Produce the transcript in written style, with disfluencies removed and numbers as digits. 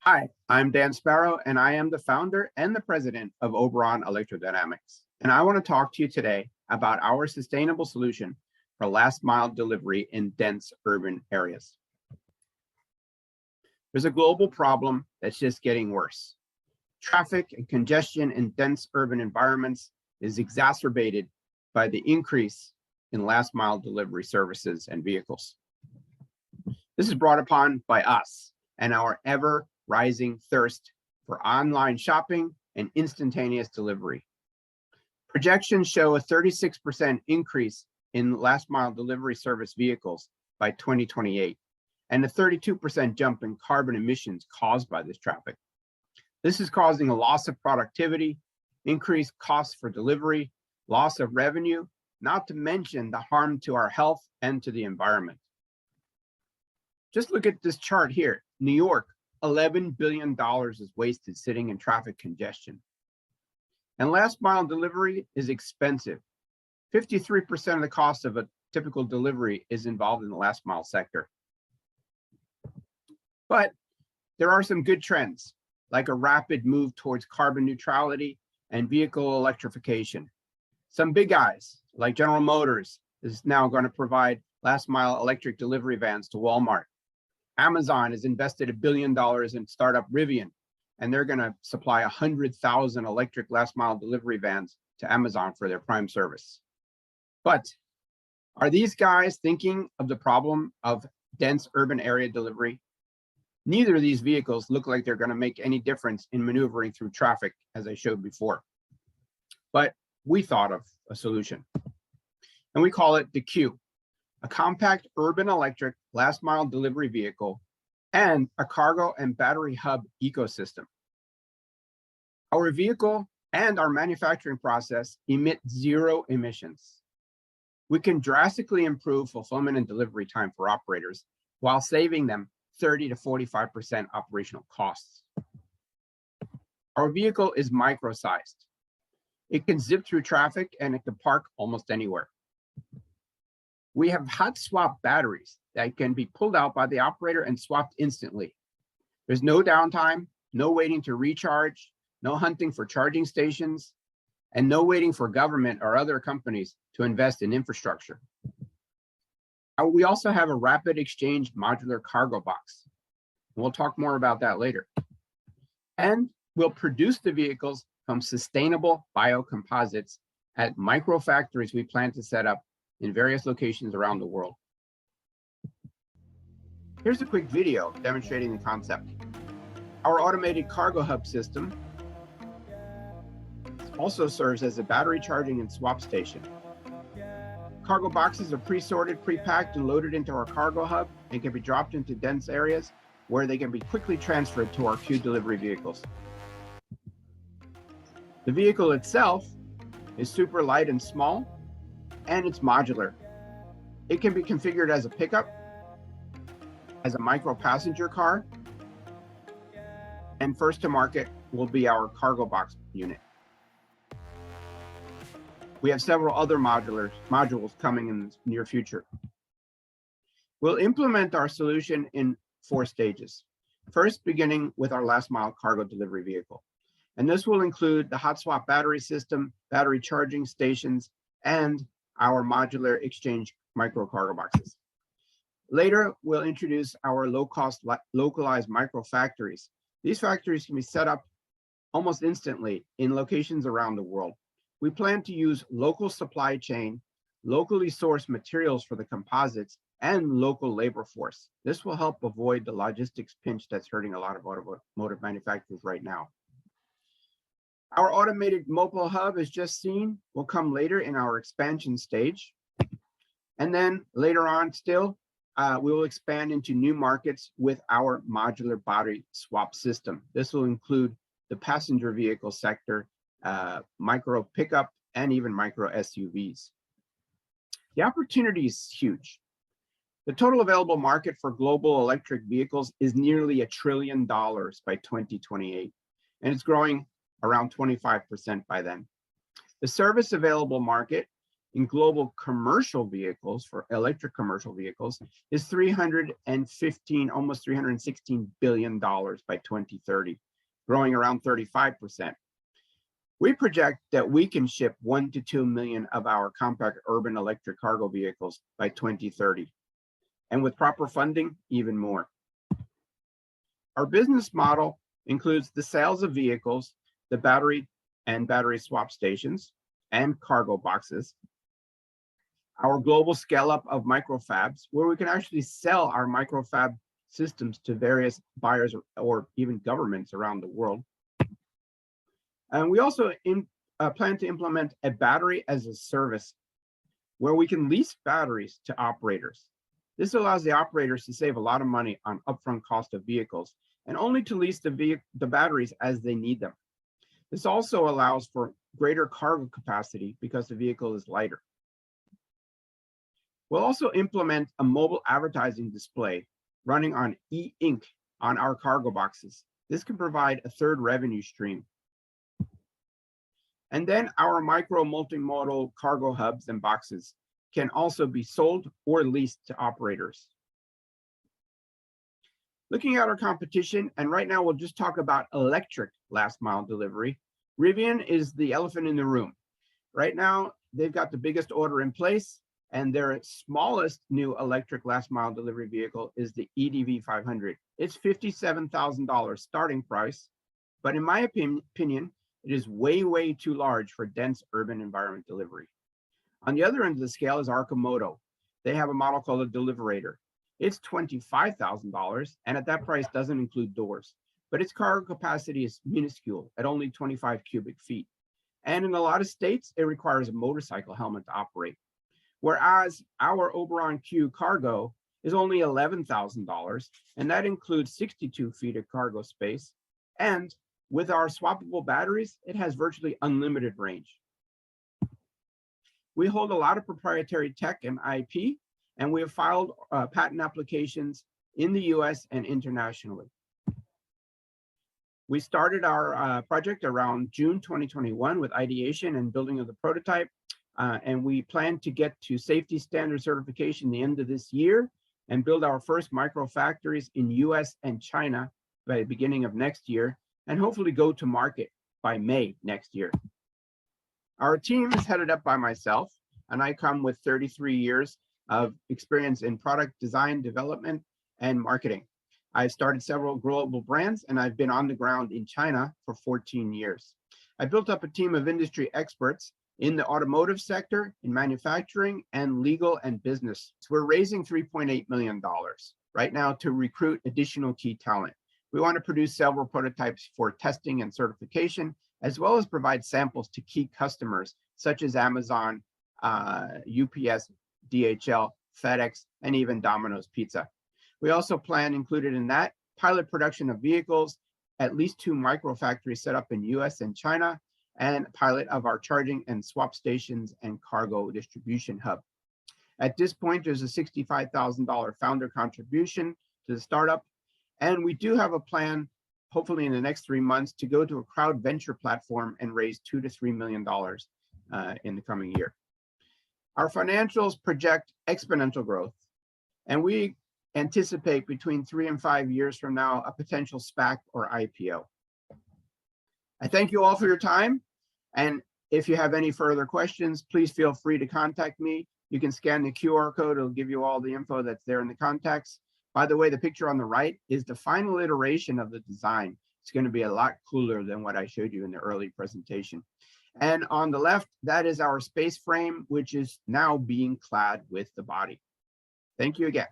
Hi, I'm Dan Sparrow, and I am the founder and the president of Oberon Electrodynamics. And I want to talk to you today about our sustainable solution for last mile delivery in dense urban areas. There's a global problem that's just getting worse. Traffic and congestion in dense urban environments is exacerbated by the increase in last mile delivery services and vehicles. This is brought upon by us and our ever rising thirst for online shopping and instantaneous delivery. Projections show a 36% increase in last mile delivery service vehicles by 2028, and a 32% jump in carbon emissions caused by this traffic. This is causing a loss of productivity, increased costs for delivery, loss of revenue, not to mention the harm to our health and to the environment. Just look at this chart here. New York, $11 billion is wasted sitting in traffic congestion. And last mile delivery is expensive. 53% of the cost of a typical delivery is involved in the last mile sector. But there are some good trends, like a rapid move towards carbon neutrality and vehicle electrification. Some big guys, like General Motors, is now going to provide last mile electric delivery vans to Walmart. Amazon has invested $1 billion in startup Rivian, and they're going to supply 100,000 electric last mile delivery vans to Amazon for their Prime service. But are these guys thinking of the problem of dense urban area delivery? Neither of these vehicles look like they're going to make any difference in maneuvering through traffic, as I showed before. But we thought of a solution, and we call it the Q, a compact urban electric last mile delivery vehicle and a cargo and battery hub ecosystem. Our vehicle and our manufacturing process emit zero emissions. We can drastically improve fulfillment and delivery time for operators while saving them 30 to 45% operational costs. Our vehicle is micro-sized. It can zip through traffic and it can park almost anywhere. We have hot swap batteries that can be pulled out by the operator and swapped instantly. There's no downtime, no waiting to recharge, no hunting for charging stations, and no waiting for government or other companies to invest in infrastructure. We also have a rapid exchange modular cargo box. We'll talk more about that later. And we'll produce the vehicles from sustainable biocomposites at micro factories we plan to set up in various locations around the world. Here's a quick video demonstrating the concept. Our automated cargo hub system also serves as a battery charging and swap station. Cargo boxes are pre-sorted, pre-packed, and loaded into our cargo hub and can be dropped into dense areas where they can be quickly transferred to our Q delivery vehicles. The vehicle itself is super light and small, and it's modular. It can be configured as a pickup, as a micro passenger car, and first to market will be our cargo box unit. We have several other modules coming in the near future. We'll implement our solution in 4 stages. First, beginning with our last mile cargo delivery vehicle. And this will include the hot swap battery system, battery charging stations, and our modular exchange micro cargo boxes. Later, we'll introduce our low-cost localized micro factories. These factories can be set up almost instantly in locations around the world. We plan to use local supply chain, locally sourced materials for the composites, and local labor force. This will help avoid the logistics pinch that's hurting a lot of automotive manufacturers right now. Our automated mobile hub, as just seen, will come later in our expansion stage. And then later on still, we will expand into new markets with our modular body swap system. This will include the passenger vehicle sector, micro pickup, and even micro SUVs. The opportunity is huge. The total available market for global electric vehicles is nearly $1 trillion by 2028, and it's growing around 25% by then. The service available market in global commercial vehicles, for electric commercial vehicles, is almost $316 billion by 2030, growing around 35%. We project that we can ship 1 to 2 million of our compact urban electric cargo vehicles by 2030. And with proper funding, even more. Our business model includes the sales of vehicles, the battery and battery swap stations, and cargo boxes. Our global scale-up of microfabs, where we can actually sell our microfab systems to various buyers or even governments around the world. And we also plan to implement a battery as a service, where we can lease batteries to operators. This allows the operators to save a lot of money on upfront cost of vehicles and only to lease the batteries as they need them. This also allows for greater cargo capacity because the vehicle is lighter. We'll also implement a mobile advertising display running on e-ink on our cargo boxes. This can provide a third revenue stream. And then our micro multimodal cargo hubs and boxes can also be sold or leased to operators. Looking at our competition, and right now we'll just talk about electric last mile delivery. Rivian is the elephant in the room. Right now, they've got the biggest order in place, and their smallest new electric last mile delivery vehicle is the EDV 500. It's $57,000 starting price, but in my opinion, it is way, way too large for dense urban environment delivery. On the other end of the scale is Arcimoto. They have a model called a Deliverator. It's $25,000, and at that price doesn't include doors, but its cargo capacity is minuscule at only 25 cubic feet. And in a lot of states, it requires a motorcycle helmet to operate. Whereas our Oberon Q Cargo is only $11,000, and that includes 62 feet of cargo space. And with our swappable batteries, it has virtually unlimited range. We hold a lot of proprietary tech and IP, and we have filed patent applications in the US and internationally. We started our project around June 2021 with ideation and building of the prototype, and we plan to get to safety standard certification the end of this year and build our first micro factories in US and China by the beginning of next year, and hopefully go to market by May next year. Our team is headed up by myself, and I come with 33 years of experience in product design, development, and marketing. I've started several global brands, and I've been on the ground in China for 14 years. I built up a team of industry experts in the automotive sector, in manufacturing, and legal and business. So we're raising $3.8 million right now to recruit additional key talent. We want to produce several prototypes for testing and certification, as well as provide samples to key customers such as Amazon, UPS, DHL, FedEx, and even Domino's Pizza. We also plan included in that pilot production of vehicles, at least 2 micro factories set up in US and China, and pilot of our charging and swap stations and cargo distribution hub. At this point, there's a $65,000 founder contribution to the startup. And we do have a plan, hopefully in the next 3 months, to go to a crowd venture platform and raise $2 to $3 million in the coming year. Our financials project exponential growth, and we anticipate between 3 and 5 years from now, a potential SPAC or IPO. I thank you all for your time. And if you have any further questions, please feel free to contact me. You can scan the QR code. It'll give you all the info that's there in the contacts. By the way, the picture on the right is the final iteration of the design. It's going to be a lot cooler than what I showed you in the early presentation. And on the left, that is our space frame, which is now being clad with the body. Thank you again.